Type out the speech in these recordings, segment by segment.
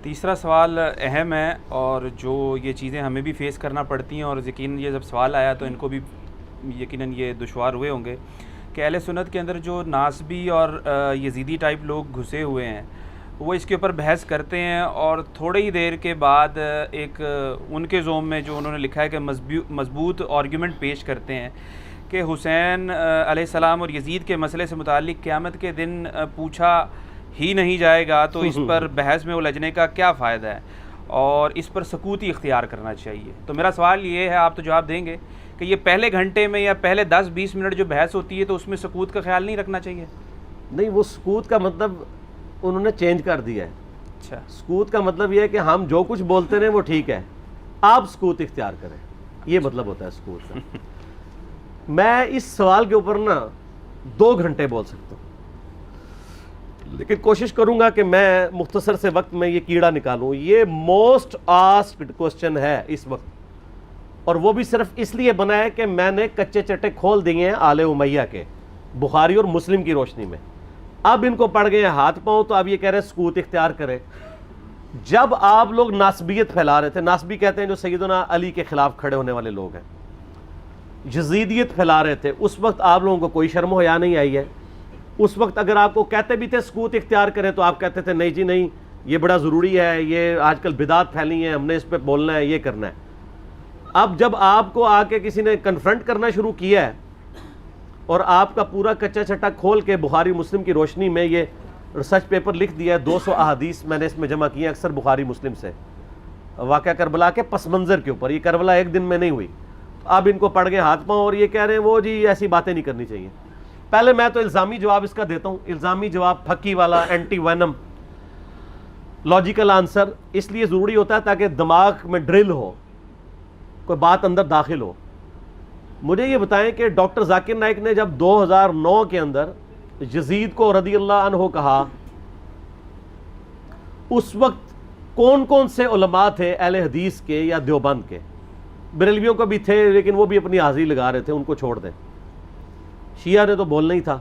تیسرا سوال اہم ہے اور جو یہ چیزیں ہمیں بھی فیس کرنا پڑتی ہیں، اور یقیناً یہ جب سوال آیا تو ان کو بھی یقیناً یہ دشوار ہوئے ہوں گے کہ اہل سنت کے اندر جو ناسبی اور یزیدی ٹائپ لوگ گھسے ہوئے ہیں وہ اس کے اوپر بحث کرتے ہیں، اور تھوڑی ہی دیر کے بعد ایک ان کے زوم میں جو انہوں نے لکھا ہے کہ مضبوط آرگیومنٹ پیش کرتے ہیں کہ حسین علیہ السلام اور یزید کے مسئلے سے متعلق قیامت کے دن پوچھا ہی نہیں جائے گا تو اس پر بحث میں الجھنے کا کیا فائدہ ہے، اور اس پر سکوتی اختیار کرنا چاہیے۔ تو میرا سوال یہ ہے، آپ تو جواب دیں گے کہ یہ پہلے گھنٹے میں یا پہلے 10-20 منٹ جو بحث ہوتی ہے تو اس میں سکوت کا خیال نہیں رکھنا چاہیے؟ نہیں، وہ سکوت کا مطلب انہوں نے چینج کر دیا ہے۔ اچھا، سکوت کا مطلب یہ ہے کہ ہم جو کچھ بولتے رہیں وہ ٹھیک ہے، آپ سکوت اختیار کریں، یہ مطلب ہوتا ہے سکوت کا۔ میں اس سوال کے اوپر نا 2 گھنٹے بول سکتا ہوں، لیکن کوشش کروں گا کہ میں مختصر سے وقت میں یہ کیڑا نکالوں۔ یہ موسٹ آسکڈ کوسچن ہے اس وقت، اور وہ بھی صرف اس لیے بنا ہے کہ میں نے کچے چٹے کھول دیے ہیں آل امیہ کے، بخاری اور مسلم کی روشنی میں۔ اب ان کو پڑ گئے ہیں ہاتھ پاؤں، تو اب یہ کہہ رہے ہیں سکوت اختیار کریں۔ جب آپ لوگ ناسبیت پھیلا رہے تھے، ناسبی کہتے ہیں جو سیدنا علی کے خلاف کھڑے ہونے والے لوگ ہیں، یزیدیت پھیلا رہے تھے، اس وقت آپ لوگوں کو کوئی شرم و حیا نہیں آئی ہے۔ اس وقت اگر آپ کو کہتے بھی تھے سکوت اختیار کریں تو آپ کہتے تھے نہیں جی نہیں، یہ بڑا ضروری ہے، یہ آج کل بدعت پھیلی ہیں، ہم نے اس پہ بولنا ہے، یہ کرنا ہے۔ اب جب آپ کو آ کے کسی نے کنفرنٹ کرنا شروع کیا ہے اور آپ کا پورا کچا چٹا کھول کے بخاری مسلم کی روشنی میں یہ ریسرچ پیپر لکھ دیا ہے، 200 احادیث میں نے اس میں جمع کی ہیں اکثر بخاری مسلم سے، واقعہ کربلا کے پس منظر کے اوپر۔ یہ کربلا ایک دن میں نہیں ہوئی، اب ان کو پڑ گئے ہاتھ پاؤں اور یہ کہہ رہے ہیں وہ جی ایسی باتیں نہیں کرنی چاہیے۔ پہلے میں تو الزامی جواب اس کا دیتا ہوں، الزامی جواب پھکی والا، اینٹی وینم، لاجیکل آنسر اس لیے ضروری ہوتا ہے تاکہ دماغ میں ڈرل ہو، کوئی بات اندر داخل ہو۔ مجھے یہ بتائیں کہ ڈاکٹر ذاکر نائک نے جب 2009 کے اندر یزید کو رضی اللہ عنہ کہا، اس وقت کون کون سے علماء تھے اہل حدیث کے یا دیوبند کے؟ بریلویوں کو بھی تھے لیکن وہ بھی اپنی حاضری لگا رہے تھے، ان کو چھوڑ دیں۔ شیعہ نے تو بولنا ہی تھا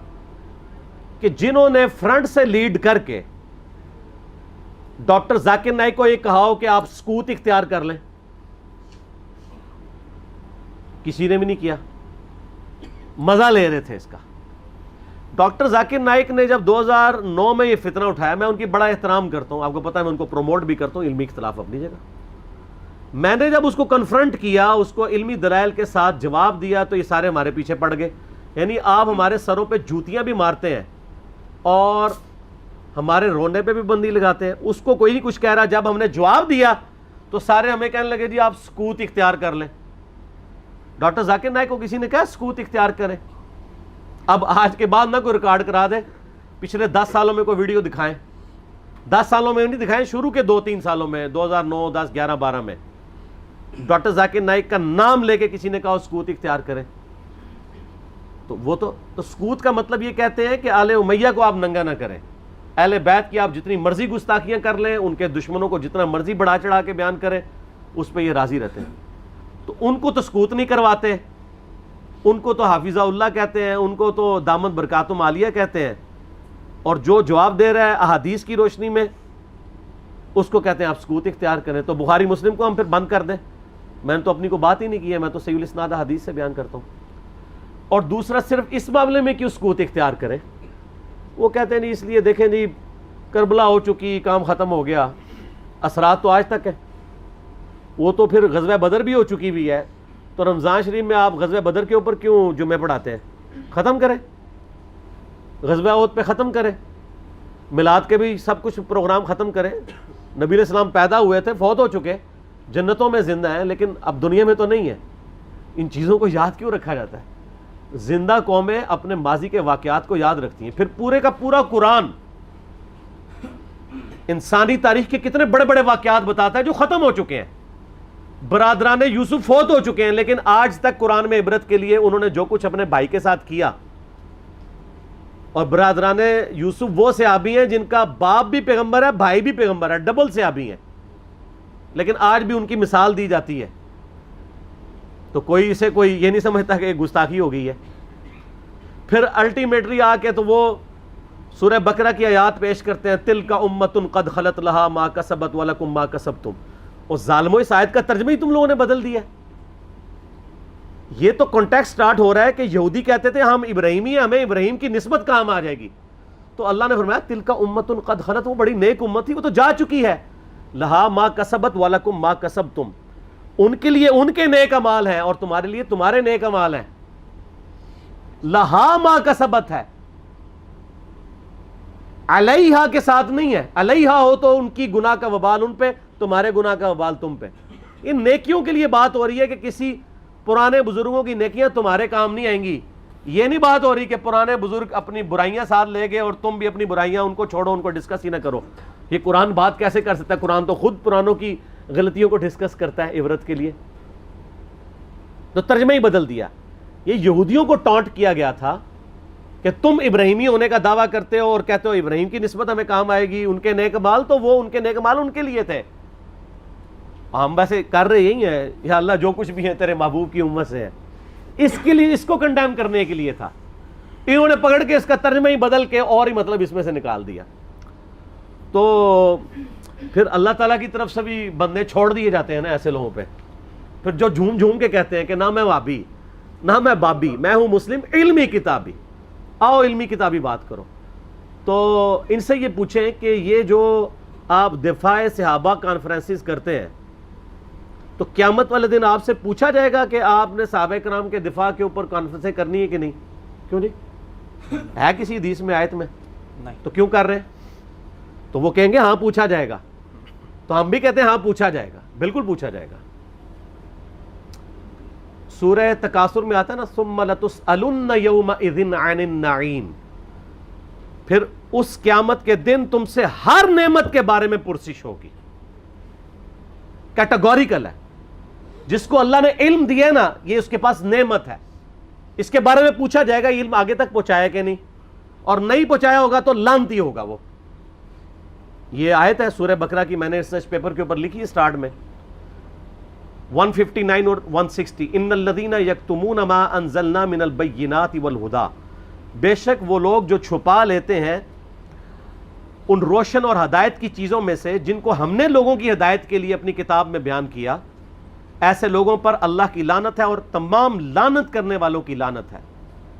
کہ جنہوں نے فرنٹ سے لیڈ کر کے ڈاکٹر ذاکر نائک کو یہ کہا ہو کہ آپ سکوت اختیار کر لیں، کسی نے بھی نہیں کیا، مزہ لے رہے تھے اس کا۔ ڈاکٹر ذاکر نائک نے جب 2009 میں یہ فتنہ اٹھایا، میں ان کی بڑا احترام کرتا ہوں، آپ کو پتہ ہے میں ان کو پروموٹ بھی کرتا ہوں، علمی اختلاف اپنی جگہ۔ میں نے جب اس کو کنفرنٹ کیا، اس کو علمی دلائل کے ساتھ جواب دیا، تو یہ سارے ہمارے پیچھے پڑ گئے۔ یعنی آپ ہمارے سروں پہ جوتیاں بھی مارتے ہیں اور ہمارے رونے پہ بھی بندی لگاتے ہیں، اس کو کوئی نہیں کچھ کہہ رہا۔ جب ہم نے جواب دیا تو سارے ہمیں کہنے لگے جی آپ سکوت اختیار کر لیں۔ ڈاکٹر ذاکر نائک کو کسی نے کہا سکوت اختیار کریں؟ اب آج کے بعد نہ کوئی ریکارڈ کرا دے، پچھلے 10 سالوں میں کوئی ویڈیو دکھائیں، 10 سالوں میں نہیں دکھائیں، شروع کے 2-3 سالوں میں، 2009 10 11 12 میں ڈاکٹر ذاکر نائک کا نام لے کے کسی نے کہا سکوت اختیار کریں؟ تو وہ تو سکوت کا مطلب یہ کہتے ہیں کہ آل امیہ کو آپ ننگا نہ کریں، اہل بیت کی آپ جتنی مرضی گستاخیاں کر لیں، ان کے دشمنوں کو جتنا مرضی بڑھا چڑھا کے بیان کریں، اس پہ یہ راضی رہتے ہیں۔ تو ان کو تو سکوت نہیں کرواتے، ان کو تو حافظہ اللہ کہتے ہیں، ان کو تو دامت برکاتم عالیہ کہتے ہیں، اور جو جواب دے رہا ہے احادیث کی روشنی میں اس کو کہتے ہیں آپ سکوت اختیار کریں۔ تو بخاری مسلم کو ہم پھر بند کر دیں؟ میں نے تو اپنی کو بات ہی نہیں کی ہے، میں تو صحیح الاسناد حدیث سے بیان کرتا ہوں۔ اور دوسرا، صرف اس معاملے میں کیوں سکوت اختیار کریں؟ وہ کہتے ہیں نہیں، اس لیے دیکھیں جی کربلا ہو چکی، کام ختم ہو گیا، اثرات تو آج تک ہے۔ وہ تو پھر غزوہ بدر بھی ہو چکی بھی ہے، تو رمضان شریف میں آپ غزوہ بدر کے اوپر کیوں جمعے پڑھاتے ہیں؟ ختم کریں، غزوہ احد پہ ختم کریں، میلاد کے بھی سب کچھ پروگرام ختم کریں۔ نبی علیہ السلام پیدا ہوئے تھے، فوت ہو چکے، جنتوں میں زندہ ہیں، لیکن اب دنیا میں تو نہیں ہے۔ ان چیزوں کو یاد کیوں رکھا جاتا ہے؟ زندہ قومیں اپنے ماضی کے واقعات کو یاد رکھتی ہیں۔ پھر پورے کا پورا قرآن انسانی تاریخ کے کتنے بڑے بڑے واقعات بتاتا ہے جو ختم ہو چکے ہیں۔ برادران یوسف فوت ہو چکے ہیں، لیکن آج تک قرآن میں عبرت کے لیے انہوں نے جو کچھ اپنے بھائی کے ساتھ کیا، اور برادران یوسف وہ صحابی ہیں جن کا باپ بھی پیغمبر ہے، بھائی بھی پیغمبر ہے، ڈبل صحابی ہیں، لیکن آج بھی ان کی مثال دی جاتی ہے۔ تو کوئی اسے کوئی یہ نہیں سمجھتا کہ گستاخی ہو گئی ہے۔ پھر الٹیمیٹلی آ کے تو وہ سورہ بقرہ کی آیات پیش کرتے ہیں تلک امۃ قد خلت لہا ما کسبت ولکم ما کسبتم. اور ظالموں اس آیت کا ترجمہ ہی تم لوگوں نے بدل دیا. یہ تو کانٹیکسٹ سٹارٹ ہو رہا ہے کہ یہودی کہتے تھے ہم ابراہیمی ہیں, ہمیں ابراہیم کی نسبت کام آ جائے گی. تو اللہ نے فرمایا تلک امۃ قد خلت, وہ بڑی نیک امت تھی, وہ تو جا چکی ہے. لہا ما کسبت ولکم ما کسبتم, ان کے لیے ان کے نیک اعمال ہیں اور تمہارے لیے تمہارے نیک اعمال ہیں. لہا ما کسبت ہے, علیہا کے ساتھ نہیں ہے. علیہا ہو تو ان کی گناہ کا وبال ان پہ, تمہارے گناہ کا وبال تم پہ. ان نیکیوں کے لیے بات ہو رہی ہے کہ کسی پرانے بزرگوں کی نیکیاں تمہارے کام نہیں آئیں گی. یہ نہیں بات ہو رہی کہ پرانے بزرگ اپنی برائیاں ساتھ لے گئے اور تم بھی اپنی برائیاں ان کو چھوڑو, ان کو ڈسکس ہی نہ کرو. یہ قرآن بات کیسے کر سکتا ہے؟ قرآن تو خود پرانوں کی غلطیوں کو ڈسکس کرتا ہے عبرت کے لیے. تو ترجمہ ہی بدل دیا. یہ یہودیوں کو ٹانٹ کیا گیا تھا کہ تم ابراہیمی ہونے کا دعویٰ کرتے ہو اور کہتے ہو ابراہیم کی نسبت ہمیں کام آئے گی, ان کے نیک مال تو وہ ان کے نیک مال ان کے لیے تھے. ہم ویسے کر رہے یہی ہیں, یا اللہ جو کچھ بھی ہے تیرے محبوب کی امت سے ہے. اس کے لیے, اس کو کنڈیم کرنے کے لیے تھا. انہوں نے پکڑ کے اس کا ترجمہ ہی بدل کے اور ہی مطلب اس میں سے نکال دیا. تو پھر اللہ تعالیٰ کی طرف سے بھی بندے چھوڑ دیے جاتے ہیں نا ایسے لوگوں پہ. پھر جو جھوم جھوم کے کہتے ہیں کہ نہ میں وابی نہ میں بابی, میں ہوں مسلم علمی کتابی, آؤ علمی کتابی بات کرو. تو ان سے یہ پوچھیں کہ یہ جو آپ دفاع صحابہ کانفرنسز کرتے ہیں, تو قیامت والے دن آپ سے پوچھا جائے گا کہ آپ نے صحابہ کرام کے دفاع کے اوپر کانفرنسیں کرنی ہے کہ نہیں؟ کیوں نہیں؟ ہے کسی حدیث میں, آیت میں؟ نہیں. تو کیوں کر رہے ہیں؟ تو وہ کہیں گے ہاں پوچھا جائے گا. تو ہم بھی کہتے ہیں ہاں پوچھا جائے گا, بالکل پوچھا جائے گا. سورہ تکاثر میں آتا ہے نا ثم لتسألن یومئذ عن النعیم, پھر اس قیامت کے دن تم سے ہر نعمت کے بارے میں پرسش ہوگی. کیٹیگوریکل ہے. جس کو اللہ نے علم دیا نا, یہ اس کے پاس نعمت ہے, اس کے بارے میں پوچھا جائے گا علم آگے تک پہنچایا کہ نہیں, اور نہیں پہنچایا ہوگا تو لعنتی ہوگا وہ. یہ آیت ہے سورہ بقرہ کی, میں نے ریسرچ پیپر کے اوپر لکھی ہے سٹارٹ میں 159 اور 160. ان الذین یکتمون ما انزلنا من البینات والہدی, بے شک وہ لوگ جو چھپا لیتے ہیں ان روشن اور ہدایت کی چیزوں میں سے جن کو ہم نے لوگوں کی ہدایت کے لیے اپنی کتاب میں بیان کیا, ایسے لوگوں پر اللہ کی لعنت ہے اور تمام لعنت کرنے والوں کی لعنت ہے.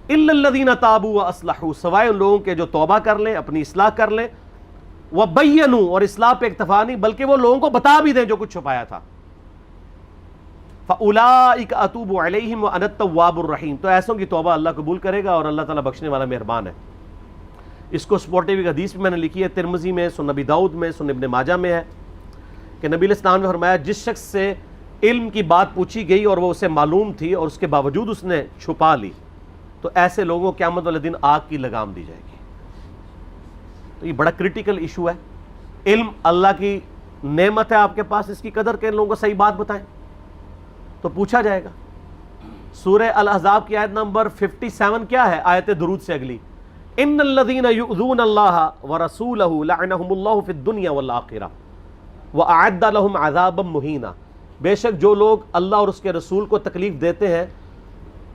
الا الذین تابوا واصلحوا, سوائے ان لوگوں کے جو توبہ کر لیں, اپنی اصلاح کر لیں, وبینوا, اور اصلاح پہ اکتفا نہیں بلکہ وہ لوگوں کو بتا بھی دیں جو کچھ چھپایا تھا. فاولئک اتوب علیہم وانا التواب الرحیم, تو ایسوں کی توبہ اللہ قبول کرے گا اور اللہ تعالیٰ بخشنے والا مہربان ہے. اس کو سپورٹیو ایک حدیث بھی میں نے لکھی ہے, ترمذی میں, سنن نبی داؤد میں, سنن ابن ماجہ میں ہے, کہ نبی علیہ السلام نے فرمایا جس شخص سے علم کی بات پوچھی گئی اور وہ اسے معلوم تھی اور اس کے باوجود اس نے چھپا لی, تو ایسے لوگوں کو قیامت والے دن آگ کی لگام دی جائے گی. تو یہ بڑا کریٹیکل ایشو ہے. علم اللہ کی نعمت ہے آپ کے پاس, اس کی قدر کے لوگوں کو صحیح بات بتائیں تو پوچھا جائے گا. سورہ الاحزاب کی آیت نمبر 57 کیا ہے؟ آیت درود سے اگلی, ان الذین یؤذون اللہ ورسولہ لعنہم اللہ فی الدنیا والآخرہ واعد لہم عذابا مہینا, بے شک جو لوگ اللہ اور اس کے رسول کو تکلیف دیتے ہیں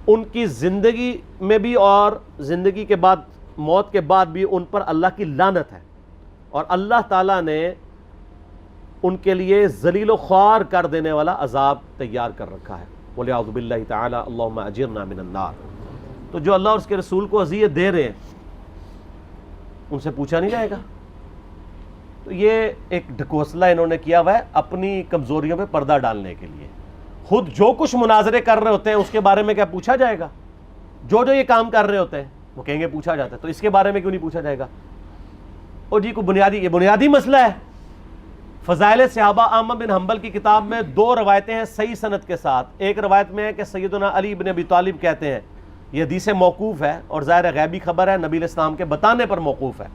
ان کی زندگی میں بھی اور زندگی کے بعد, موت کے بعد بھی ان پر اللہ کی لعنت ہے, اور اللہ تعالیٰ نے ان کے لیے ذلیل و خوار کر دینے والا عذاب تیار کر رکھا ہے. وَلِعَوْذُ بِاللَّهِ تَعَالَى اللہم اجرنا من النار. تو جو اللہ اور اس کے رسول کو اذیت دے رہے ہیں ان سے پوچھا نہیں جائے گا. تو یہ ایک ڈھکوسلا انہوں نے کیا ہوا ہے اپنی کمزوریوں پہ پردہ ڈالنے کے لیے. خود جو کچھ مناظرے کر رہے ہوتے ہیں اس کے بارے میں کیا پوچھا جائے گا؟ جو یہ کام کر رہے ہوتے ہیں وہ کہیں گے پوچھا جاتا ہے, تو اس کے بارے میں کیوں نہیں پوچھا جائے گا؟ اور جی کو یہ بنیادی مسئلہ ہے. فضائل صحابہ احمد بن حنبل کی کتاب میں 2 روایتیں ہیں صحیح سند کے ساتھ. ایک روایت میں ہے کہ سیدنا علی بن ابی طالب کہتے ہیں, یہ حدیث موقوف ہے اور ظاہر غیبی خبر ہے, نبی علیہ السلام کے بتانے پر موقوف ہے,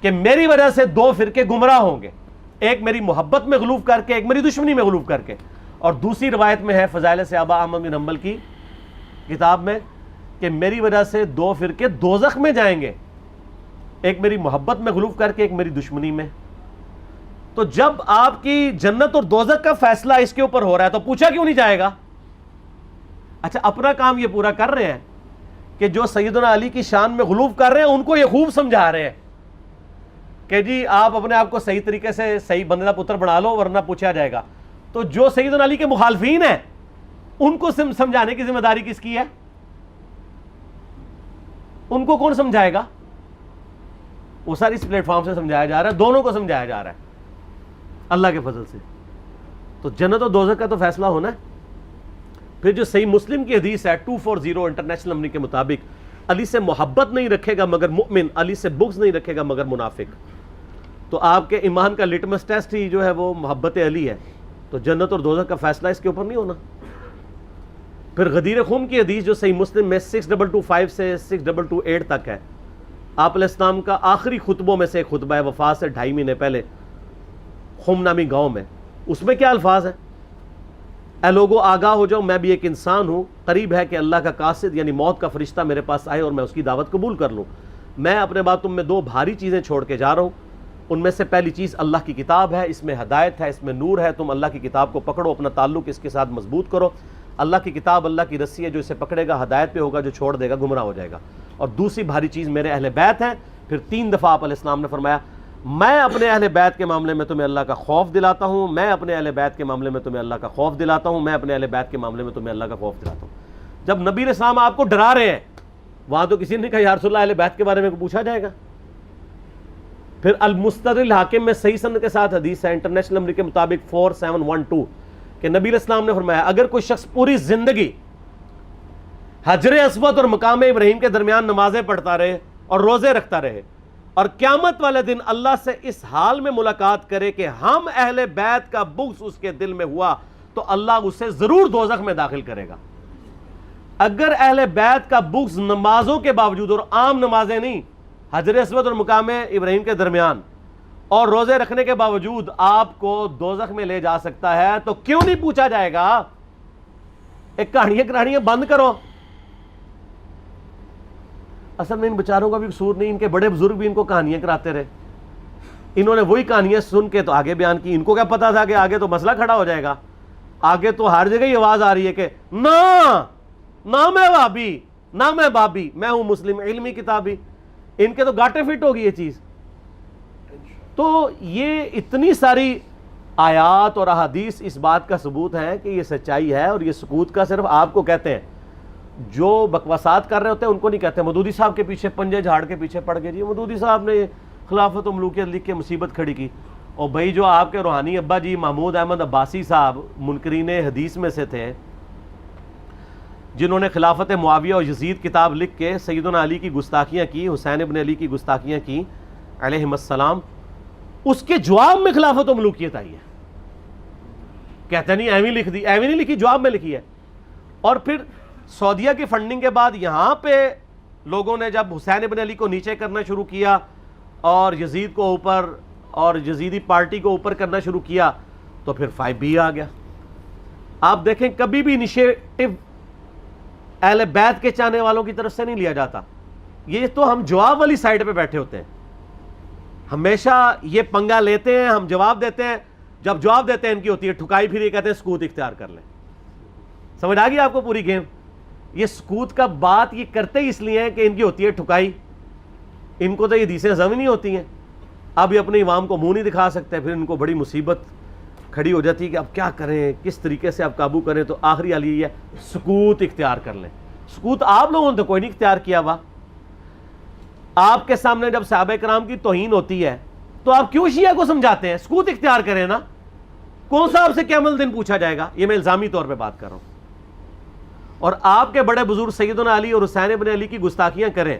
کہ میری وجہ سے 2 فرقے گمراہ ہوں گے, ایک میری محبت میں غلوف کر کے, ایک میری دشمنی میں غلوف کر کے. اور دوسری روایت میں ہے فضائل صحابہ احمد بن حنبل کی کتاب میں کہ میری وجہ سے 2 فرقے دوزخ میں جائیں گے, ایک میری محبت میں غلوف کر کے, ایک میری دشمنی میں. تو جب آپ کی جنت اور دوزخ کا فیصلہ اس کے اوپر ہو رہا ہے تو پوچھا کیوں نہیں جائے گا؟ اچھا اپنا کام یہ پورا کر رہے ہیں کہ جو سیدنا علی کی شان میں غلو کر رہے ہیں ان کو یہ خوب سمجھا رہے ہیں کہ جی آپ اپنے آپ کو صحیح طریقے سے صحیح بندے کا پتر بنا لو ورنہ پوچھا جائے گا. تو جو سیدنا علی کے مخالفین ہیں ان کو سمجھانے کی ذمہ داری کس کی ہے؟ ان کو کون سمجھائے گا؟ وہ ساری اس پلیٹ فارم سے سمجھایا جا رہا ہے, دونوں کو سمجھایا جا رہا ہے اللہ کے فضل سے. تو جنت و دوزخ کا تو فیصلہ ہونا ہے. پھر جو صحیح مسلم کی حدیث ہے 240 انٹرنیشنل نمبر کے مطابق, علی سے محبت نہیں رکھے گا مگر مؤمن, علی سے بغض نہیں رکھے گا مگر منافق. تو آپ کے ایمان کا لٹمس ٹیسٹ ہی جو ہے وہ محبت علی ہے. تو جنت اور دوزخ کا فیصلہ اس کے اوپر نہیں ہونا. پھر غدیر خم کی حدیث جو صحیح مسلم میں 6225 سے 6228 تک ہے, آپ علیہ السلام کا آخری خطبوں میں سے ایک خطبہ ہے وفات سے 2.5 مہینے پہلے خم نامی گاؤں میں. اس میں کیا الفاظ ہیں؟ اے لوگو آگاہ ہو جاؤ, میں بھی ایک انسان ہوں, قریب ہے کہ اللہ کا قاصد یعنی موت کا فرشتہ میرے پاس آئے اور میں اس کی دعوت قبول کر لوں. میں اپنے بعد تم میں 2 بھاری چیزیں چھوڑ کے جا رہا ہوں. ان میں سے پہلی چیز اللہ کی کتاب ہے, اس میں ہدایت ہے, اس میں نور ہے. تم اللہ کی کتاب کو پکڑو, اپنا تعلق اس کے ساتھ مضبوط کرو. اللہ کی کتاب اللہ کی رسی ہے, جو اسے پکڑے گا ہدایت پہ ہوگا, جو چھوڑ دے گا گمراہ ہو جائے گا. اور دوسری بھاری چیز میرے اہل بیت ہیں. پھر 3 دفعہ آپ علیہ السلام نے فرمایا میں اپنے اہل بیت کے معاملے میں تمہیں اللہ کا خوف دلاتا ہوں, میں اپنے اہل بیت کے معاملے میں تمہیں اللہ کا خوف دلاتا ہوں, میں اپنے اہل بیت کے معاملے میں تمہیں اللہ کا خوف دلاتا ہوں. جب نبی علیہ السلام آپ کو ڈرا رہے ہیں, وہاں تو کسی نے کہا یا رسول اللہ اہل بیت کے بارے میں پوچھا جائے گا. پھر المستدرک الحاکم میں صحیح سند کے ساتھ حدیث ہے انٹرنیشنل نمبر کے مطابق 4712 کہ نبی علیہ السلام نے فرمایا اگر کوئی شخص پوری زندگی حجر اسود اور مقام ابراہیم کے درمیان نمازیں پڑھتا رہے اور روزے رکھتا رہے اور قیامت والے دن اللہ سے اس حال میں ملاقات کرے کہ ہم اہل بیت کا بغض اس کے دل میں ہوا, تو اللہ اسے ضرور دوزخ میں داخل کرے گا. اگر اہل بیت کا بغض نمازوں کے باوجود, اور عام نمازیں نہیں, حجر اسود اور مقام ابراہیم کے درمیان اور روزے رکھنے کے باوجود آپ کو دوزخ میں لے جا سکتا ہے, تو کیوں نہیں پوچھا جائے گا؟ ایک کہانیاں بند کرو. اصل میں ان بیچاروں کا بھی قصور نہیں, ان کے بڑے بزرگ بھی ان کو کہانیاں کراتے رہے. انہوں نے وہی کہانیاں سن کے تو آگے بیان کی. ان کو کیا پتا تھا کہ آگے تو مسئلہ کھڑا ہو جائے گا. آگے تو ہر جگہ یہ آواز آ رہی ہے کہ نہ میں وہابی نہ میں بابی, میں ہوں مسلم علمی کتابی. ان کے تو گاٹے فٹ ہوگی یہ چیز. تو یہ اتنی ساری آیات اور احادیث اس بات کا ثبوت ہے کہ یہ سچائی ہے, اور یہ سکوت کا صرف آپ کو کہتے ہیں. جو بکواسات کر رہے ہوتے ہیں ان کو نہیں کہتے. مودودی صاحب کے پیچھے پنجے جھاڑ کے پیچھے پڑ گئے, جی مودودی صاحب نے خلافت و ملوکیت لکھ کے مصیبت کھڑی کی. اور بھائی جو آپ کے روحانی ابا جی محمود احمد عباسی صاحب منکرین حدیث میں سے تھے, جنہوں نے خلافت معاویہ اور یزید کتاب لکھ کے سیدنا علی کی گستاخیاں کی, حسین ابن علی کی گستاخیاں کی علیہم السلام, اس کے جواب میں خلافت و ملوکیت آئی ہے. کہتے نہیں ایویں لکھ دی, ایویں نہیں لکھی, جواب میں لکھی ہے. اور پھر سعودیہ کی فنڈنگ کے بعد یہاں پہ لوگوں نے جب حسین ابن علی کو نیچے کرنا شروع کیا اور یزید کو اوپر اور یزیدی پارٹی کو اوپر کرنا شروع کیا, تو پھر 5B آ گیا. آپ دیکھیں کبھی بھی انیشیٹو اہل بیت کے چاہنے والوں کی طرف سے نہیں لیا جاتا. یہ تو ہم جواب والی سائڈ پہ بیٹھے ہوتے ہیں, ہمیشہ یہ پنگا لیتے ہیں, ہم جواب دیتے ہیں. جب جواب دیتے ہیں ان کی ہوتی ہے ٹھکائی, پھر یہ کہتے ہیں سکوت اختیار کر لیں. سمجھ آ گئی آپ کو پوری گیم؟ یہ سکوت کا بات یہ کرتے ہی اس لیے ہیں کہ ان کی ہوتی ہے ٹھکائی. ان کو تو یہ حدیثیں ہضم ہی نہیں ہوتی ہیں. اب یہ اپنے عوام کو منہ نہیں دکھا سکتے, پھر ان کو بڑی مصیبت کھڑی ہو جاتی ہے کہ اب کیا کریں, کس طریقے سے اب قابو کریں. تو آخری حل یہ ہے سکوت اختیار کر لیں. سکوت آپ لوگوں نے تو کوئی نہیں اختیار کیا ہوا. آپ کے سامنے جب صحابہ کرام کی توہین ہوتی ہے تو آپ کیوں شیعہ کو سمجھاتے ہیں؟ سکوت اختیار کریں نا. کون سا آپ سے قیامت دن پوچھا جائے گا؟ یہ میں الزامی طور پہ بات کر رہا ہوں. اور آپ کے بڑے بزرگ سیدنا علی اور حسین ابن علی کی گستاخیاں کریں,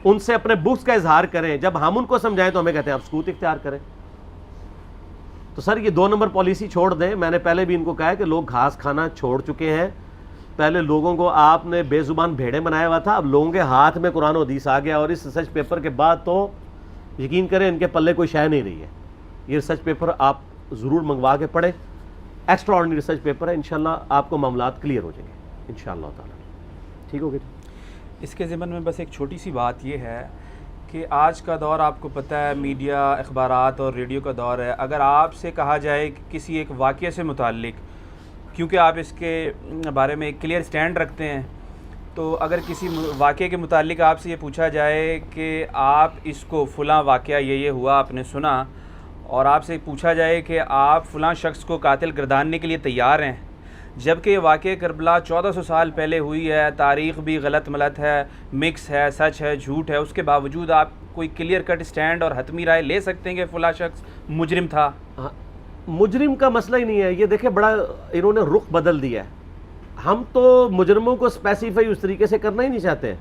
ان سے اپنے بغض کا اظہار کریں, جب ہم ان کو سمجھائیں تو ہمیں کہتے ہیں آپ سکوت اختیار کریں. تو سر یہ 2 نمبر پالیسی چھوڑ دیں. میں نے پہلے بھی ان کو کہا ہے کہ لوگ گھاس کھانا چھوڑ چکے ہیں. پہلے لوگوں کو آپ نے بے زبان بھیڑے بنایا ہوا تھا, اب لوگوں کے ہاتھ میں قرآن و حدیث آ گیا, اور اس ریسرچ پیپر کے بعد تو یقین کریں ان کے پلے کوئی شے نہیں رہی ہے. یہ ریسرچ پیپر آپ ضرور منگوا کے پڑھیں, ایکسٹرا آرڈنری ریسرچ پیپر ہے. انشاءاللہ آپ کو معاملات کلیئر ہو جائیں گے انشاءاللہ تعالی. ٹھیک ہو گیا؟ اس کے ضمن میں بس ایک چھوٹی سی بات یہ ہے کہ آج کا دور آپ کو پتہ ہے میڈیا, اخبارات اور ریڈیو کا دور ہے. اگر آپ سے کہا جائے کہ کسی ایک واقعے سے متعلق, کیونکہ آپ اس کے بارے میں ایک کلیئر سٹینڈ رکھتے ہیں, تو اگر کسی واقعے کے متعلق آپ سے یہ پوچھا جائے کہ آپ اس کو فلاں واقعہ یہ ہوا آپ نے سنا، اور آپ سے پوچھا جائے کہ آپ فلاں شخص کو قاتل گرداننے کے لیے تیار ہیں، جبکہ یہ واقعہ کربلا 1400 سال پہلے ہوئی ہے، تاریخ بھی غلط ملت ہے، مکس ہے، سچ ہے، جھوٹ ہے، اس کے باوجود آپ کوئی کلیئر کٹ سٹینڈ اور حتمی رائے لے سکتے ہیں کہ فلاں شخص مجرم تھا؟ مجرم کا مسئلہ ہی نہیں ہے یہ، دیکھیں بڑا انہوں نے رخ بدل دیا ہے. ہم تو مجرموں کو اسپیسیفائی اس طریقے سے کرنا ہی نہیں چاہتے ہیں،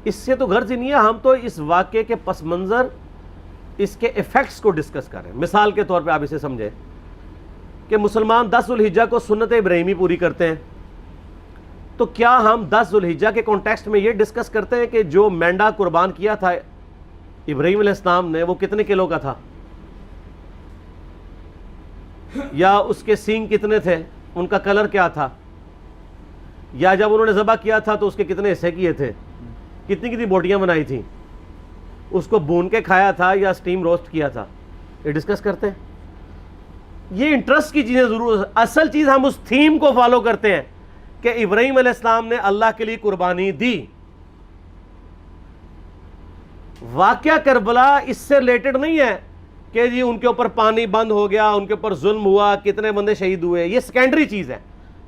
اس سے تو غرض ہی نہیں ہے. ہم تو اس واقعے کے پس منظر، اس کے ایفیکٹس کو ڈسکس کریں. مثال کے طور پہ آپ اسے سمجھیں کہ مسلمان 10 ذوالحجہ کو سنت ابراہیمی پوری کرتے ہیں، تو کیا ہم 10 ذوالحجہ کے کانٹیکسٹ میں یہ ڈسکس کرتے ہیں کہ جو مینڈا قربان کیا تھا ابراہیم علیہ السلام نے وہ کتنے کلو کا تھا، یا اس کے سینگ کتنے تھے، ان کا کلر کیا تھا، یا جب انہوں نے ذبح کیا تھا تو اس کے کتنے حصے کیے تھے، کتنی کتنی بوٹیاں بنائی تھیں، اس کو بھون کے کھایا تھا یا سٹیم روسٹ کیا تھا، یہ ڈسکس کرتے ہیں. یہ انٹرسٹ کی چیزیں ضرور، اصل چیز ہم اس تھیم کو فالو کرتے ہیں کہ ابراہیم علیہ السلام نے اللہ کے لیے قربانی دی. واقعہ کربلا اس سے ریلیٹڈ نہیں ہے کہ جی ان کے اوپر پانی بند ہو گیا، ان کے اوپر ظلم ہوا، کتنے بندے شہید ہوئے، یہ سیکنڈری چیز ہے.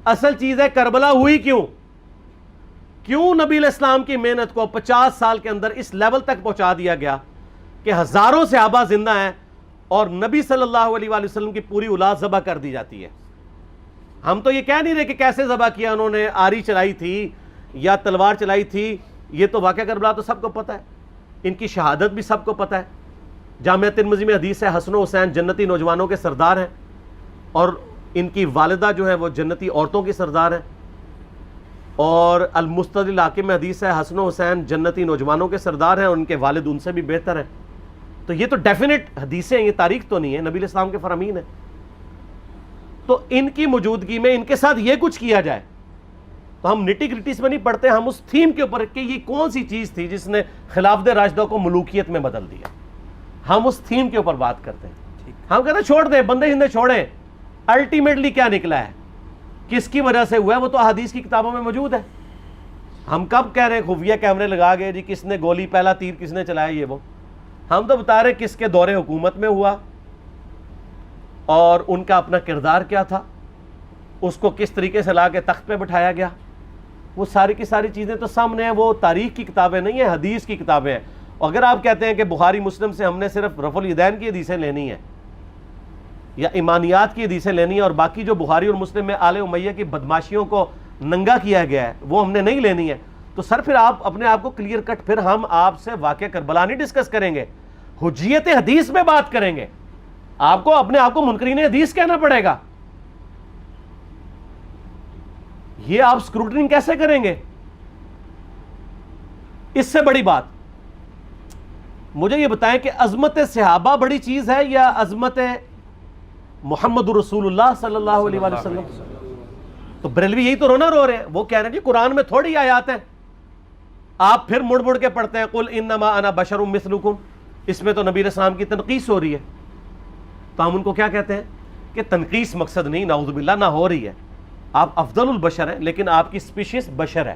اصل چیز ہے کربلا ہوئی کیوں نبی علیہ السلام کی محنت کو 50 سال کے اندر اس لیول تک پہنچا دیا گیا کہ ہزاروں صحابہ زندہ ہیں اور نبی صلی اللہ علیہ وآلہ وسلم کی پوری اولاد ذبح کر دی جاتی ہے. ہم تو یہ کہہ نہیں رہے کہ کیسے ذبح کیا، انہوں نے آری چلائی تھی یا تلوار چلائی تھی، یہ تو واقعہ کربلا تو سب کو پتہ ہے، ان کی شہادت بھی سب کو پتہ ہے. جامعہ ترمذی میں حدیث ہے حسن و حسین جنتی نوجوانوں کے سردار ہیں، اور ان کی والدہ جو ہے وہ جنتی عورتوں کی سردار ہیں. اور المستدل حاکم میں حدیث ہے حسن و حسین جنتی نوجوانوں کے سردار ہیں اور ان کے والد ان سے بھی بہتر ہیں. تو یہ تو ڈیفینٹ حدیثیں ہیں، یہ تاریخ تو نہیں ہے، نبی علیہ السلام کے فرامین ہیں. تو ان کی موجودگی میں ان کے ساتھ یہ کچھ کیا جائے تو ہم نٹی گریٹیز میں نہیں پڑھتے، ہم اس تھیم کے اوپر کہ یہ کون سی چیز تھی جس نے خلافت راشدہ کو ملوکیت میں بدل دیا، ہم اس تھیم کے اوپر بات کرتے ہیں. ہم کہتے ہیں چھوڑ دیں، بندے ہندے چھوڑیں، الٹیمیٹلی کیا نکلا ہے، کس کی وجہ سے ہوا ہے، وہ تو احادیث کی کتابوں میں موجود ہے. ہم کب کہہ رہے ہیں خفیہ کیمرے لگا گئے جی کس نے گولی پہلا تیر کس نے چلایا، یہ وہ ہم تو بتا رہے کس کے دور حکومت میں ہوا اور ان کا اپنا کردار کیا تھا، اس کو کس طریقے سے لا کے تخت پہ بٹھایا گیا. وہ ساری کی ساری چیزیں تو سامنے ہیں، وہ تاریخ کی کتابیں نہیں ہیں، حدیث کی کتابیں ہیں. اگر آپ کہتے ہیں کہ بخاری مسلم سے ہم نے صرف رفع الیدین کی حدیثیں لینی ہیں یا ایمانیات کی حدیثیں لینی ہیں اور باقی جو بخاری اور مسلم میں آل امیہ کی بدماشیوں کو ننگا کیا گیا ہے وہ ہم نے نہیں لینی ہے، تو سر پھر آپ اپنے آپ کو کلیئر کٹ، پھر ہم آپ سے واقعہ کربلا نہیں ڈسکس کریں گے، حجیت حدیث میں بات کریں گے. آپ کو اپنے آپ کو منکرین حدیث کہنا پڑے گا. یہ آپ اسکروٹنگ کیسے کریں گے؟ اس سے بڑی بات مجھے یہ بتائیں کہ عظمت صحابہ بڑی چیز ہے یا عظمت محمد رسول اللہ صلی اللہ علیہ وآلہ وسلم؟ تو بریلوی یہی تو رونا رو رہے ہیں، وہ کہہ رہے ہیں کہ قرآن میں تھوڑی آیات ہیں. آپ پھر مڑ مڑ کے پڑھتے ہیں قل انما انا بشر مثلکم، اس میں تو نبی علیہ السلام کی تنقیص ہو رہی ہے. تو ہم ان کو کیا کہتے ہیں کہ تنقیص مقصد نہیں، نعوذ باللہ نہ ہو رہی ہے، آپ افضل البشر ہیں لیکن آپ کی سپیشیز بشر ہے.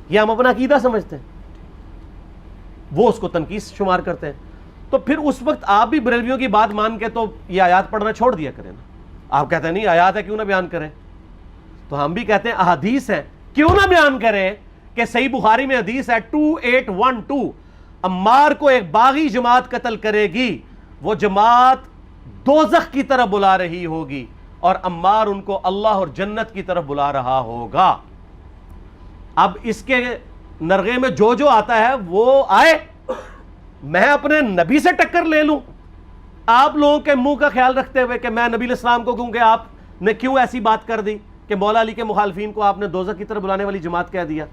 یہ ہم اپنا عقیدہ سمجھتے ہیں، وہ اس کو تنقیص شمار کرتے ہیں. تو پھر اس وقت آپ بھی بریلویوں کی بات مان کے تو یہ آیات پڑھنا چھوڑ دیا کریں نا. آپ کہتے ہیں نہیں آیات ہے کیوں نہ بیان کریں، تو ہم بھی کہتے ہیں احادیث ہے کیوں نہ بیان کریں. کہ صحیح بخاری میں حدیث ہے 2812 عمار کو ایک باغی جماعت قتل کرے گی، وہ جماعت دوزخ کی طرف بلا رہی ہوگی اور عمار ان کو اللہ اور جنت کی طرف بلا رہا ہوگا. اب اس کے نرغے میں جو آتا ہے وہ آئے، میں اپنے نبی سے ٹکر لے لوں آپ لوگوں کے منہ کا خیال رکھتے ہوئے کہ میں نبی علیہ السلام کو کہوں کہ آپ نے کیوں ایسی بات کر دی کہ مولا علی کے مخالفین کو آپ نے دوزخ کی طرف بلانے والی جماعت کہہ دیا.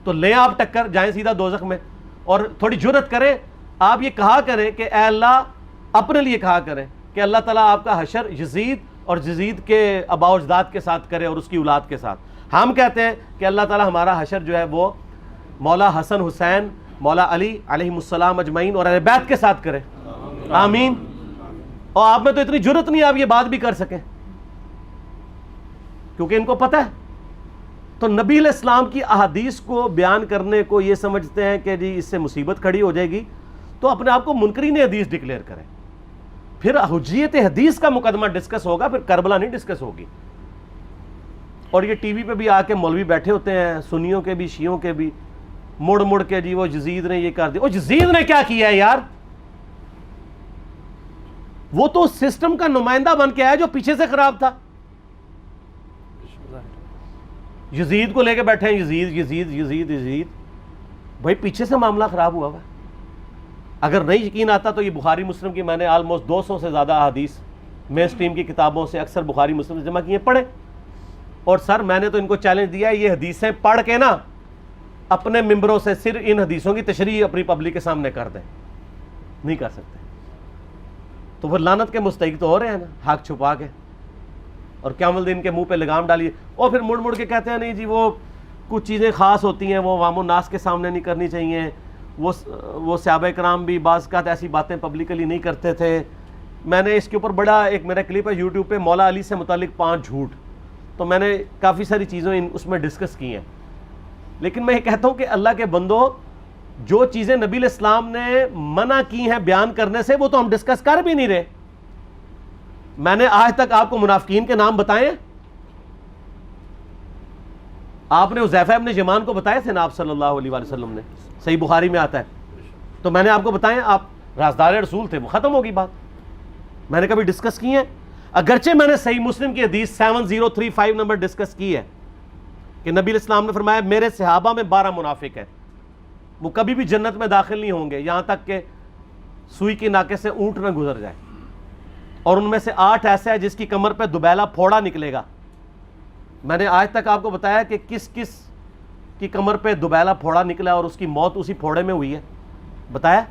تو لیں آپ ٹکر، جائیں سیدھا دوزخ میں. اور تھوڑی جرت کریں، آپ یہ کہا کریں کہ اے اللہ، اپنے لیے کہا کریں کہ اللہ تعالیٰ آپ کا حشر یزید اور یزید کے آباء و اجداد کے ساتھ کرے اور اس کی اولاد کے ساتھ. ہم کہتے ہیں کہ اللہ تعالیٰ ہمارا حشر جو ہے وہ مولا حسن حسین، مولا علی علیہ السلام اجمعین اور اہل بیت کے ساتھ کرے، آمین. اور آپ میں تو اتنی جرت نہیں آپ یہ بات بھی کر سکیں، کیونکہ ان کو پتہ ہے تو نبی علیہ السلام کی احادیث کو بیان کرنے کو یہ سمجھتے ہیں کہ جی اس سے مصیبت کھڑی ہو جائے گی تو اپنے آپ کو منکرین حدیث ڈکلیئر کریں. پھر حجیت حدیث کا مقدمہ ڈسکس ہوگا, پھر کربلا نہیں ڈسکس ہوگی. اور یہ ٹی وی پہ بھی آ کے مولوی بیٹھے ہوتے ہیں, سنیوں کے بھی شیعوں کے بھی, مڑ مڑ کے جی وہ یزید نے یہ کر دیا. وہ یزید نے کیا کیا ہے یار؟ وہ تو سسٹم کا نمائندہ بن کے آیا جو پیچھے سے خراب تھا. یزید کو لے کے بیٹھے ہیں, یزید یزید یزید یزید. بھائی پیچھے سے معاملہ خراب ہوا ہوا. اگر نہیں یقین آتا تو یہ بخاری مسلم کی میں نے آلموسٹ 200 سے زیادہ احادیث مین اسٹریم کی کتابوں سے اکثر بخاری مسلم سے جمع کیے, پڑھے. اور سر میں نے تو ان کو چیلنج دیا ہے, یہ حدیثیں پڑھ کے نا اپنے ممبروں سے صرف ان حدیثوں کی تشریح اپنی پبلک کے سامنے کر دیں. نہیں کر سکتے تو وہ لعنت کے مستحق تو ہو رہے ہیں نا, حق چھپا کے. اور قیامت دن کے منہ پہ لگام ڈالیے, اور پھر مڑ مڑ کے کہتے ہیں نہیں جی وہ کچھ چیزیں خاص ہوتی ہیں, وہ عوام الناس کے سامنے نہیں کرنی چاہیے. وہ صحابہ کرام بھی بعض اوقات ایسی باتیں پبلکلی نہیں کرتے تھے. میں نے اس کے اوپر بڑا ایک میرا کلپ ہے یوٹیوب پہ, مولا علی سے متعلق 5 جھوٹ. تو میں نے کافی ساری چیزیں اس میں ڈسکس کی ہیں. لیکن میں یہ کہتا ہوں کہ اللہ کے بندو, جو چیزیں نبی علیہ السلام نے منع کی ہیں بیان کرنے سے, وہ تو ہم ڈسکس کر بھی نہیں رہے. میں نے آج تک آپ کو منافقین کے نام بتائے؟ آپ نے حذیفہ ابن یمان کو بتائے تھے نا آپ صلی اللہ علیہ وسلم نے, صحیح بخاری میں آتا ہے. تو میں نے آپ کو بتائے, آپ رازدار رسول تھے, وہ ختم ہوگی بات. میں نے کبھی ڈسکس کی ہے؟ اگرچہ میں نے صحیح مسلم کی حدیث 7035 نمبر ڈسکس کی ہے کہ نبی علیہ السلام نے فرمایا میرے صحابہ میں 12 منافق ہیں, وہ کبھی بھی جنت میں داخل نہیں ہوں گے یہاں تک کہ سوئی کی ناکے سے اونٹ نہ گزر جائے. اور ان میں سے 8 ایسے ہیں جس کی کمر پہ دوبیلا پھوڑا نکلے گا. میں نے آج تک آپ کو بتایا کہ کس کس کی کمر پہ دوبیلا پھوڑا نکلا اور اس کی موت اسی پھوڑے میں ہوئی ہے؟ بتایا؟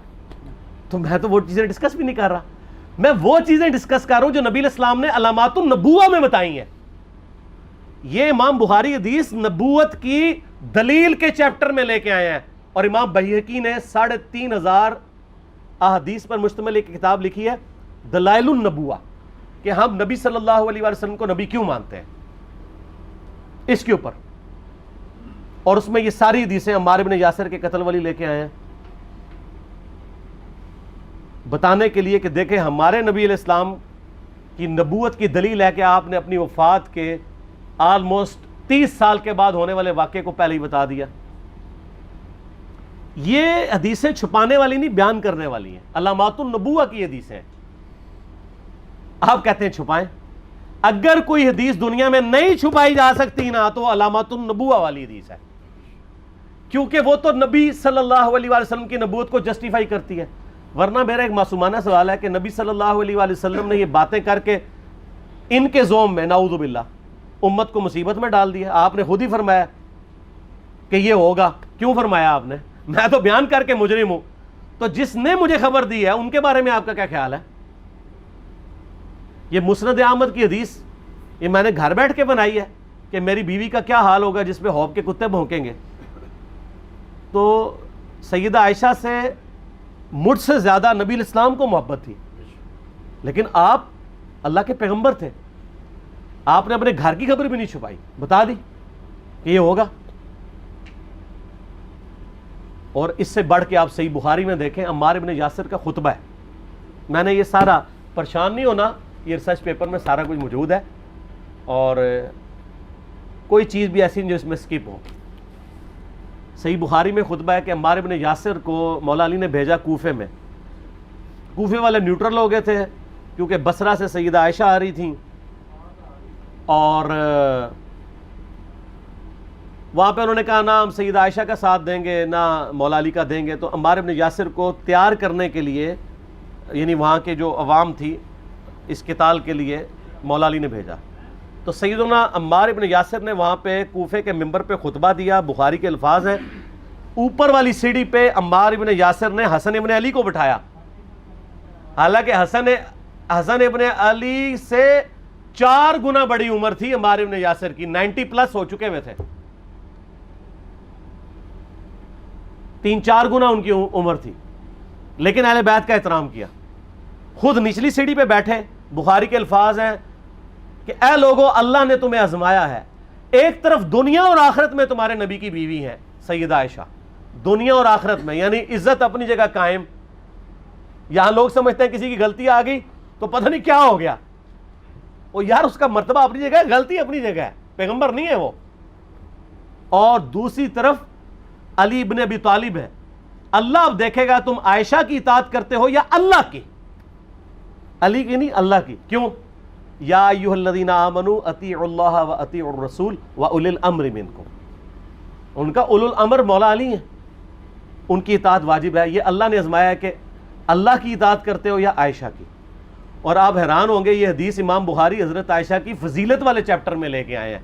تو میں تو وہ چیزیں ڈسکس بھی نہیں کر رہا, میں وہ چیزیں ڈسکس کر رہا ہوں جو نبی علیہ السلام نے علامات النبوہ میں بتائی ہیں. یہ امام بخاری حدیث نبوت کی دلیل کے چیپٹر میں لے کے آئے ہیں, اور امام بہقی نے 3500 احادیث پر مشتمل ایک کتاب لکھی ہے دلائل النبوہ, کہ ہم نبی صلی اللہ علیہ وسلم کو نبی کیوں مانتے ہیں, اس کے اوپر. اور اس میں یہ ساری حدیثیں عمار بن یاسر کے قتل والی لے کے آئے ہیں, بتانے کے لیے کہ دیکھیں ہمارے نبی علیہ السلام کی نبوت کی دلیل ہے کہ آپ نے اپنی وفات کے آلموسٹ 30 سال کے بعد ہونے والے واقعے کو پہلے ہی بتا دیا. یہ حدیثیں چھپانے والی نہیں, بیان کرنے والی ہیں. علامات النبوہ کی حدیثیں آپ کہتے ہیں چھپائیں. اگر کوئی حدیث دنیا میں نہیں چھپائی جا سکتی نا تو علامات النبوہ والی حدیث ہے, کیونکہ وہ تو نبی صلی اللہ علیہ وسلم کی نبوت کو جسٹیفائی کرتی ہے. ورنہ میرا ایک معصومانہ سوال ہے کہ نبی صلی اللہ علیہ وسلم نے یہ باتیں کر کے ان کے زوم میں نعوذ باللہ امت کو مصیبت میں ڈال دیا. آپ نے خود ہی فرمایا کہ یہ ہوگا. کیوں فرمایا آپ نے؟ میں تو بیان کر کے مجرم ہوں. تو جس نے مجھے خبر دی ہے ان کے بارے میں آپ کا کیا خیال ہے؟ یہ مسند احمد کی حدیث یہ میں نے گھر بیٹھ کے بنائی ہے کہ میری بیوی کا کیا حال ہوگا جس پہ خوف کے کتے بھونکیں گے. تو سیدہ عائشہ سے مجھ سے زیادہ نبی علیہ السلام کو محبت تھی, لیکن آپ اللہ کے پیغمبر تھے, آپ نے اپنے گھر کی خبر بھی نہیں چھپائی, بتا دی کہ یہ ہوگا. اور اس سے بڑھ کے آپ صحیح بخاری میں دیکھیں عمار ابن یاسر کا خطبہ ہے. میں نے یہ سارا, پریشان نہیں ہونا, یہ ریسرچ پیپر میں سارا کچھ موجود ہے, اور کوئی چیز بھی ایسی نہیں جو اس میں سکپ ہو. صحیح بخاری میں خطبہ ہے کہ عمار ابن یاسر کو مولا علی نے بھیجا کوفے میں. کوفے والے نیوٹرل ہو گئے تھے کیونکہ بصرہ سے سیدہ عائشہ آ رہی تھیں, اور وہاں پہ انہوں نے کہا نہ ہم سیدہ عائشہ کا ساتھ دیں گے نہ مولا علی کا دیں گے. تو عمار ابن یاسر کو تیار کرنے کے لیے, یعنی وہاں کے جو عوام تھی اس قتال کے لیے, مولا علی نے بھیجا. تو سیدنا عمار ابن یاسر نے وہاں پہ کوفے کے ممبر پہ خطبہ دیا. بخاری کے الفاظ ہیں, اوپر والی سیڑھی پہ عمار ابن یاسر نے حسن ابن علی کو بٹھایا, حالانکہ حسن ابن علی سے 4 گنا بڑی عمر تھی عمار ابن یاسر کی, 90 پلس ہو چکے ہوئے تھے, 3-4 گنا ان کی عمر تھی. لیکن اہل بیت کا احترام کیا, خود نچلی سیڑھی پہ بیٹھے. بخاری کے الفاظ ہیں کہ اے لوگو اللہ نے تمہیں آزمایا ہے, ایک طرف دنیا اور آخرت میں تمہارے نبی کی بیوی ہیں سیدہ عائشہ، دنیا اور آخرت میں، یعنی عزت اپنی جگہ قائم. یہاں لوگ سمجھتے ہیں کسی کی غلطی آ گئی تو پتہ نہیں کیا ہو گیا. وہ یار اس کا مرتبہ اپنی جگہ ہے، غلطی اپنی جگہ ہے، پیغمبر نہیں ہے وہ. اور دوسری طرف علی ابن ابی طالب ہے. اللہ اب دیکھے گا تم عائشہ کی اطاعت کرتے ہو یا اللہ کی. علی کی نہیں، اللہ کی. کیوں؟ یا ایھا الذین آمنوا اطیعوا اللہ و اطیعوا الرسول و اولی الامر منکم. ان کا اولو الامر مولا علی ہیں، ان کی اطاعت واجب ہے. یہ اللہ نے آزمایا ہے کہ اللہ کی اطاعت کرتے ہو یا عائشہ کی. اور آپ حیران ہوں گے، یہ حدیث امام بخاری حضرت عائشہ کی فضیلت والے چیپٹر میں لے کے آئے ہیں.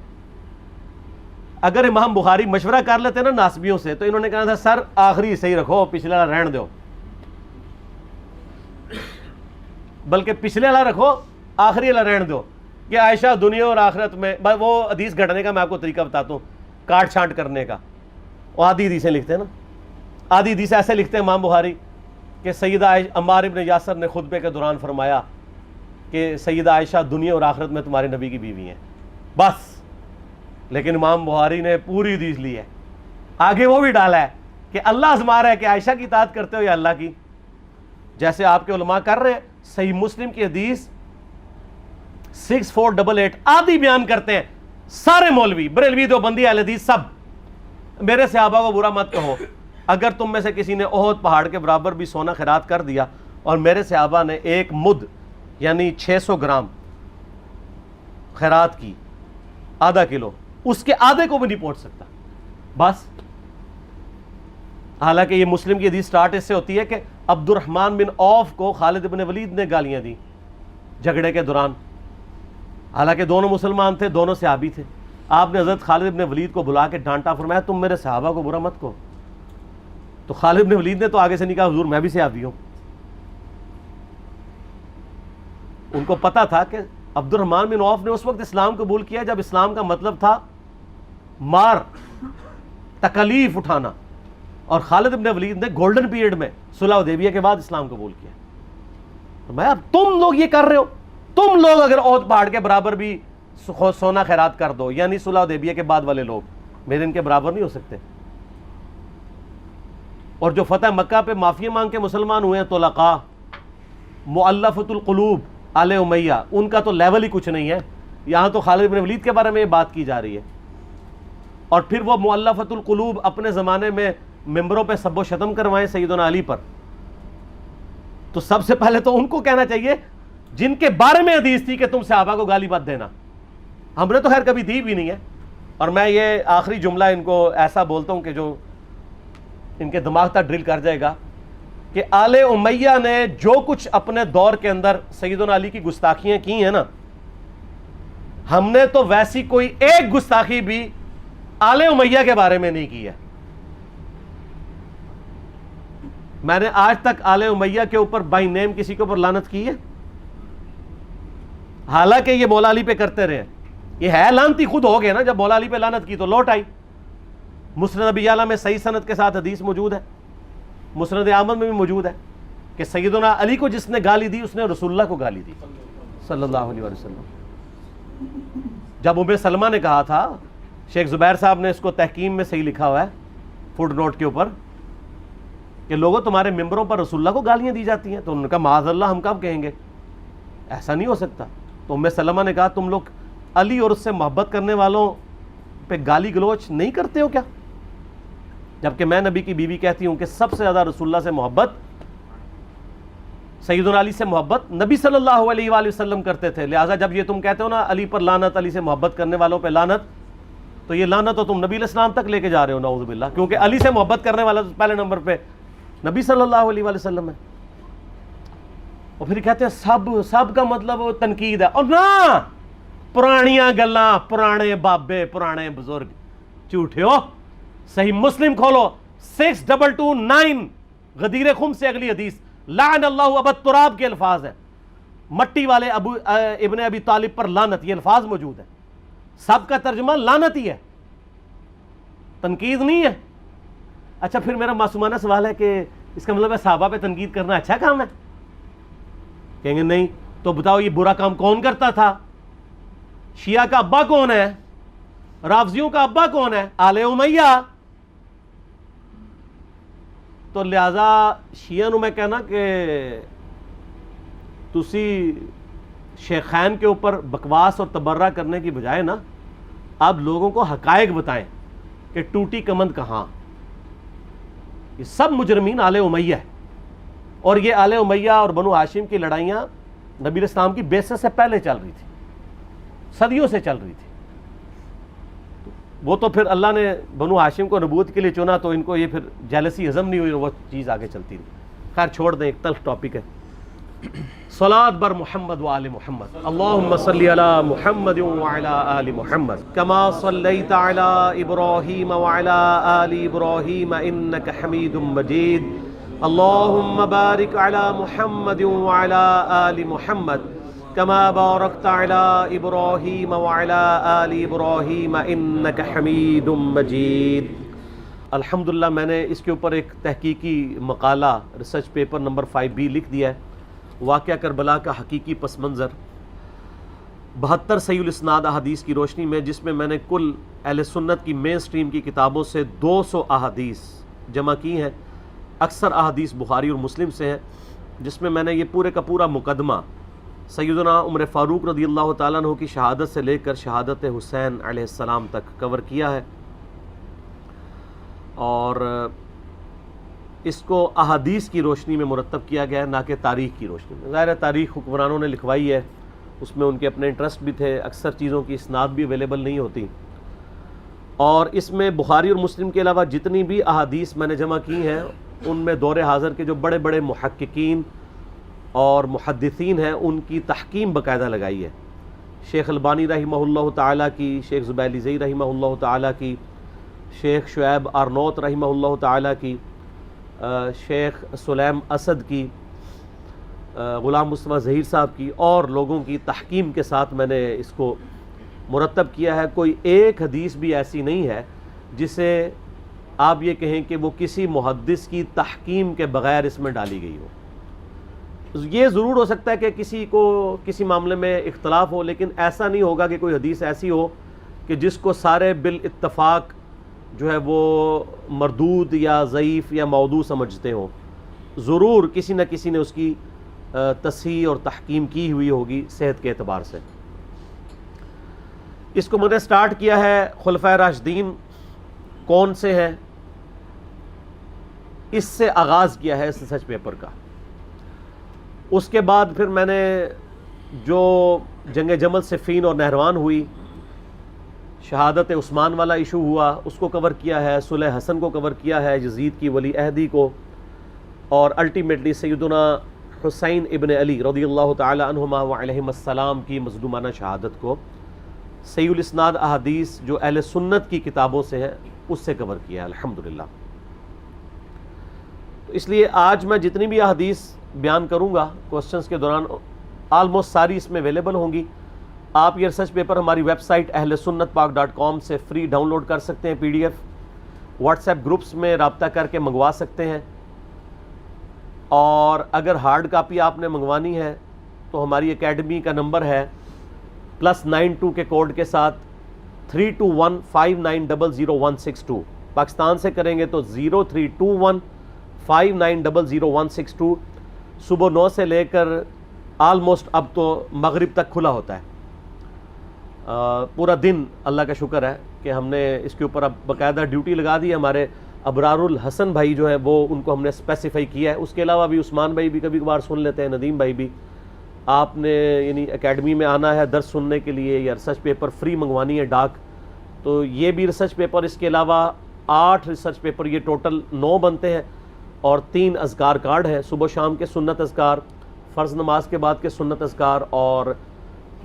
اگر امام بخاری مشورہ کر لیتے نا ناسبیوں سے تو انہوں نے کہا تھا سر آخری صحیح رکھو، پچھلے والا رہن دو، بلکہ پچھلے والا رکھو آخری والا رہن دو، کہ عائشہ دنیا اور آخرت میں. وہ حدیث گھڑنے کا میں آپ کو طریقہ بتاتا ہوں، کاٹ چھانٹ کرنے کا. وہ آدھی حدیثیں لکھتے ہیں نا، آدھی حدیث ایسے لکھتے ہیں امام بخاری کہ سیدہ عمار ابن یاسر نے خطبے کے دوران فرمایا کہ سیدہ عائشہ دنیا اور آخرت میں تمہارے نبی کی بیوی ہیں، بس. لیکن امام بخاری نے پوری حدیث لی ہے، آگے وہ بھی ڈالا ہے کہ اللہ آزما رہا ہے کہ عائشہ کی اطاعت کرتے ہو یا اللہ کی، جیسے آپ کے علماء کر رہے ہیں. صحیح مسلم کی حدیث 6488 آدھی بیان کرتے ہیں سارے مولوی، بریلوی، دیوبندی، اہل حدیث سب. میرے صحابہ کو برا مت کہو، اگر تم میں سے کسی نے احد پہاڑ کے برابر بھی سونا خیرات کر دیا اور میرے صحابہ نے ایک مد یعنی 600 گرام خیرات کی، آدھا کلو، اس کے آدھے کو بھی نہیں پہنچ سکتا. بس. حالانکہ یہ مسلم کی حدیث سٹارٹ اس سے ہوتی ہے کہ عبد الرحمن بن عوف کو خالد بن ولید نے گالیاں دی جھگڑے کے دوران. حالانکہ دونوں مسلمان تھے، دونوں صحابی تھے. آپ نے حضرت خالد بن ولید کو بلا کے ڈانٹا، فرمایا تم میرے صحابہ کو برا مت کہو. تو خالد بن ولید نے تو آگے سے نہیں کہا حضور میں بھی صحابی ہوں. ان کو پتا تھا کہ عبد الرحمن بن عوف نے اس وقت اسلام قبول کیا جب اسلام کا مطلب تھا مار، تکلیف اٹھانا، اور خالد بن ولید نے گولڈن پیریڈ میں صلح حدیبیہ کے بعد اسلام قبول کیا. تو میں اب تم لوگ یہ کر رہے ہو، تم لوگ اگر احد پہاڑ کے برابر بھی سونا خیرات کر دو، یعنی صلح حدیبیہ کے بعد والے لوگ میرے ان کے برابر نہیں ہو سکتے. اور جو فتح مکہ پہ معافی مانگ کے مسلمان ہوئے ہیں طلقاء، مؤلفۃ القلوب آل امیہ، ان کا تو لیول ہی کچھ نہیں ہے. یہاں تو خالد بن ولید کے بارے میں یہ بات کی جا رہی ہے. اور پھر وہ مؤلفۃ القلوب اپنے زمانے میں ممبروں پہ سب و شتم کروائیں سیدنا علی پر. تو سب سے پہلے تو ان کو کہنا چاہیے جن کے بارے میں حدیث تھی کہ تم صحابہ کو گالی مت دینا. ہم نے تو خیر کبھی دی بھی نہیں ہے. اور میں یہ آخری جملہ ان کو ایسا بولتا ہوں کہ جو ان کے دماغ تک ڈرل کر جائے گا کہ آل امیہ نے جو کچھ اپنے دور کے اندر سیدنا علی کی گستاخیاں کی ہیں نا، ہم نے تو ویسی کوئی ایک گستاخی بھی آل امیہ کے بارے میں نہیں کی ہے. میں نے آج تک آل امیہ کے اوپر بائی نیم کسی کے اوپر لعنت کی ہے؟ حالانکہ یہ مولا علی پہ کرتے رہے. یہ ہے لعنتی خود ہو گئے نا، جب مولا علی پہ لعنت کی تو لوٹ آئی. مسند ابی اعلیٰ میں صحیح سند کے ساتھ حدیث موجود ہے، مسند احمد میں بھی موجود ہے کہ سیدنا علی کو جس نے گالی دی اس نے رسول اللہ کو گالی دی صلی اللہ علیہ وسلم. جب ام سلمہ نے کہا تھا، شیخ زبیر صاحب نے اس کو تحکیم میں صحیح لکھا ہوا ہے فوٹ نوٹ کے اوپر، کہ لوگوں تمہارے ممبروں پر رسول اللہ کو گالیاں دی جاتی ہیں، تو انہوں نے کہا معاذ اللہ، ہم کب کہیں گے، ایسا نہیں ہو سکتا. تو ام سلمہ نے کہا تم لوگ علی اور اس سے محبت کرنے والوں پہ گالی گلوچ نہیں کرتے ہو کیا؟ جبکہ میں نبی کی بیوی کہتی ہوں کہ سب سے زیادہ رسول اللہ سے محبت، سیدنا علی سے محبت نبی صلی اللہ علیہ وآلہ وسلم کرتے تھے. لہٰذا جب یہ تم کہتے ہو نا علی پر لعنت، علی سے محبت کرنے والوں پہ لعنت، تو یہ لعنت تو تم نبی علیہ السلام تک لے کے جا رہے ہو نعوذ باللہ، کیونکہ علی سے محبت کرنے والا پہلے نمبر پہ نبی صلی اللہ علیہ وآلہ وسلم ہے. اور پھر کہتے ہیں سب کا مطلب تنقید ہے. اور نہ، پرانیاں گلاں، پرانے بابے، پرانے بزرگ، جھوٹے ہو. صحیح مسلم کھولو 6229 غدیر خم سے اگلی حدیث، لعن اللہ ابا التراب کے الفاظ ہیں، مٹی والے ابن ابی طالب پر لعنت، یہ الفاظ موجود ہیں. سب کا ترجمہ لعنت ہی ہے، تنقید نہیں ہے. اچھا پھر میرا معصومانہ سوال ہے کہ اس کا مطلب ہے صحابہ پہ تنقید کرنا اچھا کام ہے؟ کہیں گے نہیں. تو بتاؤ یہ برا کام کون کرتا تھا؟ شیعہ کا ابا کون ہے؟ رافضیوں کا ابا کون ہے؟ آل امیہ. تو لہذا شیعہ نو میں کہنا کہ تسی شیخین کے اوپر بکواس اور تبرہ کرنے کی بجائے نا آپ لوگوں کو حقائق بتائیں کہ ٹوٹی کمند کہاں. یہ سب مجرمین آل امیہ ہے، اور یہ آل امیہ اور بنو ہاشم کی لڑائیاں نبی علیہ السلام کی بعثت سے پہلے چل رہی تھی، صدیوں سے چل رہی تھی. وہ تو پھر اللہ نے بنو ہاشم کو نبوت کے لیے چنا تو ان کو یہ پھر جیلسی ہضم نہیں ہوئی، وہ چیز آگے چلتی رہی. خیر چھوڑ دیں، ایک تلخ ٹاپک ہے. صلاۃ بر محمد و آل محمد. اللہم صلی علی محمد وعلی آل محمد کما صلیت علی ابراہیم وعلی آل ابراہیم انک حمید مجید. اللہم بارک علی محمد وعلی آل محمد کما بارکت علی ابراہیم وعلی آل ابراہیم انک حمید مجید. الحمدللہ میں نے اس کے اوپر ایک تحقیقی مقالہ ریسرچ پیپر نمبر 5B لکھ دیا ہے، واقعہ کربلا کا حقیقی پس منظر 72 صحیح الاسناد احادیث کی روشنی میں، جس میں میں نے کل اہل سنت کی مین سٹریم کی کتابوں سے 200 احادیث جمع کی ہیں. اکثر احادیث بخاری اور مسلم سے ہیں، جس میں میں نے یہ پورے کا پورا مقدمہ سیدنا عمر فاروق رضی اللہ تعالیٰ عنہ کی شہادت سے لے کر شہادت حسین علیہ السلام تک کور کیا ہے. اور اس کو احادیث کی روشنی میں مرتب کیا گیا ہے، نہ کہ تاریخ کی روشنی میں. ظاہر ہے تاریخ حکمرانوں نے لکھوائی ہے، اس میں ان کے اپنے انٹرسٹ بھی تھے، اکثر چیزوں کی اسناد بھی اویلیبل نہیں ہوتی. اور اس میں بخاری اور مسلم کے علاوہ جتنی بھی احادیث میں نے جمع کی ہیں ان میں دور حاضر کے جو بڑے بڑے محققین اور محدثین ہیں ان کی تحکیم باقاعدہ لگائی ہے. شیخ البانی رحمہ اللہ تعالیٰ کی، شیخ زبیلی زئی رحمہ اللہ تعالیٰ کی، شیخ شعیب آرنوت رحمہ اللہ تعالیٰ کی، شیخ سلیم اسد کی، غلام مصطفیٰ ظہیر صاحب کی، اور لوگوں کی تحکیم کے ساتھ میں نے اس کو مرتب کیا ہے. کوئی ایک حدیث بھی ایسی نہیں ہے جسے آپ یہ کہیں کہ وہ کسی محدث کی تحکیم کے بغیر اس میں ڈالی گئی ہو. یہ ضرور ہو سکتا ہے کہ کسی کو کسی معاملے میں اختلاف ہو، لیکن ایسا نہیں ہوگا کہ کوئی حدیث ایسی ہو کہ جس کو سارے بالاتفاق جو ہے وہ مردود یا ضعیف یا موضوع سمجھتے ہوں. ضرور کسی نہ کسی نے اس کی تصحیح اور تحکیم کی ہوئی ہوگی صحت کے اعتبار سے. اس کو میں نے سٹارٹ کیا ہے خلفائے راشدین کون سے ہیں، اس سے آغاز کیا ہے اس ریسرچ پیپر کا. اس کے بعد پھر میں نے جو جنگ جمل صفین اور نہروان ہوئی، شہادت عثمان والا ایشو ہوا، اس کو کور کیا ہے، صلح حسن کو کور کیا ہے، یزید کی ولی عہدی کو، اور الٹیمیٹلی سیدنا حسین ابن علی رضی اللہ تعالی عنہما وعلیہم السلام کی مظلومانہ شہادت کو صحیح الاسناد احادیث جو اہل سنت کی کتابوں سے ہیں اس سے کور کیا ہے الحمدللہ. تو اس لیے آج میں جتنی بھی احادیث بیان کروں گا کوسچنز کے دوران آلموسٹ ساری اس میں اویلیبل ہوں گی. آپ یہ ریسرچ پیپر ہماری ویب سائٹ ahlsunnatpak.com سے فری ڈاؤن لوڈ کر سکتے ہیں PDF، واٹس ایپ گروپس میں رابطہ کر کے منگوا سکتے ہیں، اور اگر ہارڈ کاپی آپ نے منگوانی ہے تو ہماری اکیڈمی کا نمبر ہے +92 کے کوڈ کے ساتھ 3215900162. پاکستان سے کریں گے تو 0321590162. صبح 9 سے لے کر آلموسٹ اب تو مغرب تک کھلا ہوتا ہے، پورا دن. اللہ کا شکر ہے کہ ہم نے اس کے اوپر اب باقاعدہ ڈیوٹی لگا دی ہے. ہمارے ابرار الحسن بھائی جو ہیں وہ ان کو ہم نے اسپیسیفائی کیا ہے. اس کے علاوہ بھی عثمان بھائی بھی کبھی کبھار سن لیتے ہیں، ندیم بھائی بھی. آپ نے یعنی اکیڈمی میں آنا ہے درس سننے کے لیے یا ریسرچ پیپر فری منگوانی ہے ڈاک، تو یہ بھی ریسرچ پیپر. اس کے علاوہ 8 ریسرچ پیپر، یہ ٹوٹل 9 بنتے ہیں، اور 3 اذکار کارڈ ہیں، صبح شام کے سنت اذکار، فرض نماز کے بعد کے سنت اذکار، اور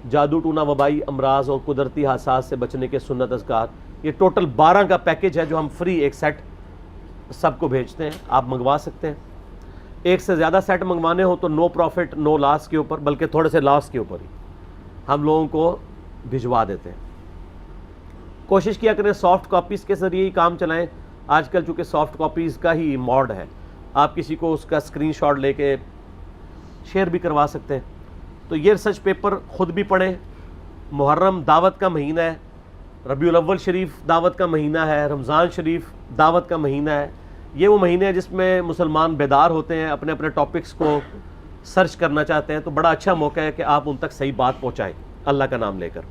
جادو ٹونا وبائی امراض اور قدرتی حادثات سے بچنے کے سنت اذکار. یہ ٹوٹل 12 کا پیکج ہے جو ہم فری ایک سیٹ سب کو بھیجتے ہیں. آپ منگوا سکتے ہیں. ایک سے زیادہ سیٹ منگوانے ہو تو نو پروفٹ نو لاس کے اوپر، بلکہ تھوڑے سے لاس کے اوپر ہی ہم لوگوں کو بھجوا دیتے ہیں. کوشش کیا کریں سافٹ کاپیز کے ذریعے ہی کام چلائیں. آج کل چونکہ سافٹ کاپیز کا ہی موڈ ہے، آپ کسی کو اس کا اسکرین شاٹ لے کے شیئر بھی کروا سکتے ہیں. تو یہ ریسرچ پیپر خود بھی پڑھیں. محرم دعوت کا مہینہ ہے، ربیع الاول شریف دعوت کا مہینہ ہے، رمضان شریف دعوت کا مہینہ ہے. یہ وہ مہینے ہیں جس میں مسلمان بیدار ہوتے ہیں، اپنے اپنے ٹاپکس کو سرچ کرنا چاہتے ہیں، تو بڑا اچھا موقع ہے کہ آپ ان تک صحیح بات پہنچائیں اللہ کا نام لے کر.